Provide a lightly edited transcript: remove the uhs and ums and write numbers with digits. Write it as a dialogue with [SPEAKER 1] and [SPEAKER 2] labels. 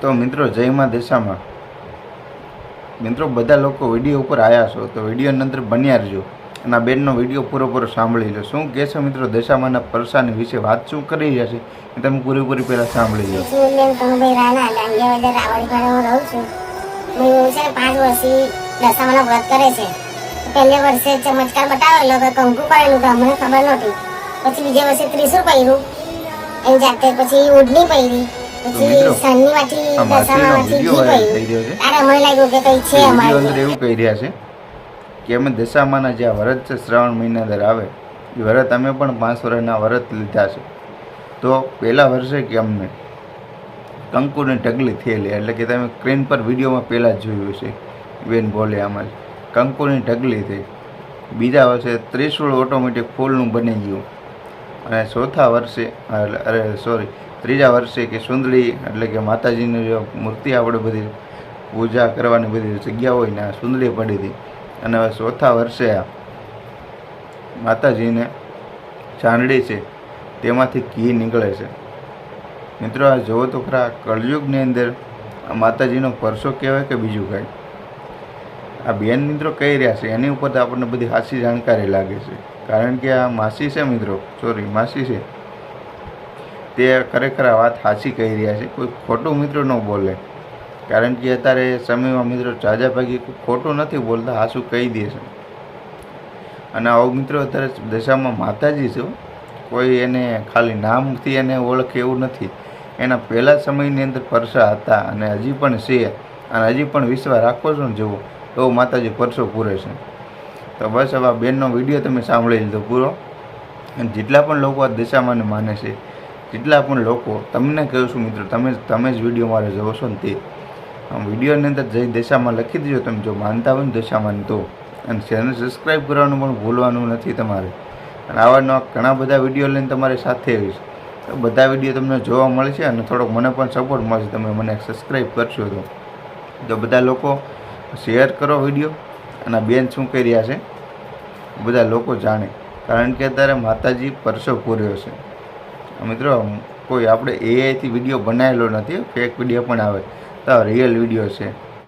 [SPEAKER 1] તો મિત્રો જય માં દેશામાં મિત્રો બધા લોકો વિડીયો ઉપર આવ્યા છો તો વિડીયોની અંદર બન્યા રહેજો અને આ બેનનો વિડીયો પૂરો સાંભળી લો. શું કહે છે મિત્રો દશામાના પરસાની વિશે વાત શું કરી રહ્યા છે એ તમે પૂરેપૂરી પહેલાં સાંભળી લો.
[SPEAKER 2] હું 5 વર્ષથી દશામાના વ્રત કરે છે. પહેલે વર્ષે ચમત્કાર બતાવેલો કે કંકુ પાડેલું તો અમને ખબર નહોતી. પછી બીજા વર્ષે ત્રિશુળ પહેર્યું એની જાતે, પછી ઓઢણી પહેરી, પછી શનિવાથી દશામાથી ઘી પહેર્યું. તારે અમને લાગ્યું કે કંઈ છે અમારે
[SPEAKER 1] અંદર એવું કહી રહ્યા છે કે અમે દશામાના જે વ્રત છે શ્રાવણ મહિના અંદર આવે એ વ્રત અમે પણ 5 વર્ષના વ્રત લીધા છે. તો પહેલા વર્ષે કે અમને કંકુની ઢગલી થયેલી, એટલે કે તમે સ્ક્રીન પર વિડીયોમાં પહેલાં જ જોયું છે બેન બોલે આમાં કંકુની ઢગલી થઈ. બીજા વર્ષે ત્રિશુળ ઓટોમેટિક ફૂલનું બની ગયું અને ચોથા વર્ષે ત્રીજા વર્ષે કે સુંદરી એટલે કે માતાજીની જે મૂર્તિ આપણે બધી પૂજા કરવાની બધી જગ્યા હોય ને આ સુંદરી પડી હતી. અને હવે ચોથા વર્ષે માતાજીને ચાંદડી છે તેમાંથી ઘી નીકળે છે. મિત્રો આ જોવો તો ખરા કળયુગની અંદર આ માતાજીનો પરસો કહેવાય કે બીજું કાંઈ. આ બેન મિત્રો કહી રહ્યા છે એની ઉપર તો આપણને બધી સાચી જાણકારી લાગે છે, કારણ કે આ માસી છે મિત્રો, માસી છે તે ખરેખર આ વાત સાચી કહી રહ્યા છે. કોઈ ખોટું મિત્રો ન બોલે, કારણ કે અત્યારે સમયમાં મિત્રો જાજા ભાગી ખોટું નથી બોલતા, સાચું કહી દે છે. અને આવો મિત્રો અત્યારે દશામાં માતાજી છે, કોઈ એને ખાલી નામથી એને ઓળખે એવું નથી. એના પહેલાં સમયની અંદર પરસા હતા અને હજી પણ છે, અને હજી પણ વિશ્વાસ રાખો છો ને જુઓ તો માતાજી પરસો પૂરે છે. તો બસ હવે આ બેનનો વિડીયો તમે સાંભળી લીધો પૂરો. અને જેટલા પણ લોકો આ દશામાને માને છે, જેટલા પણ લોકો તમને કહું છું મિત્રો, તમે જ વિડીયો મારે જોવો છો ને તે આમ વિડીયોની અંદર જઈ દશામાં લખી દેજો તમે જો માનતા હોય ને દશામાને તો. અને ચેનલ સબસ્ક્રાઈબ કરવાનું પણ ભૂલવાનું નથી તમારે. અને આવા ઘણા બધા વિડીયો લઈને તમારી સાથે આવીશ, તો બધા વિડીયો તમને જોવા મળશે અને થોડોક મને પણ સપોર્ટ મળશે. તમે મને સબસ્ક્રાઈબ કરશો તો બધા લોકો શેર કરો વિડીયો. અને બેન શું કરી રહ્યા છે બધા લોકો જાણે, કારણ કે અત્યારે માતાજી પરસો પૂર્યો છે. મિત્રો કોઈ આપણે એઆઈથી વિડીયો બનાવેલો નથી, ફેક વિડીયો પણ આવે તો રિયલ વિડીયો છે.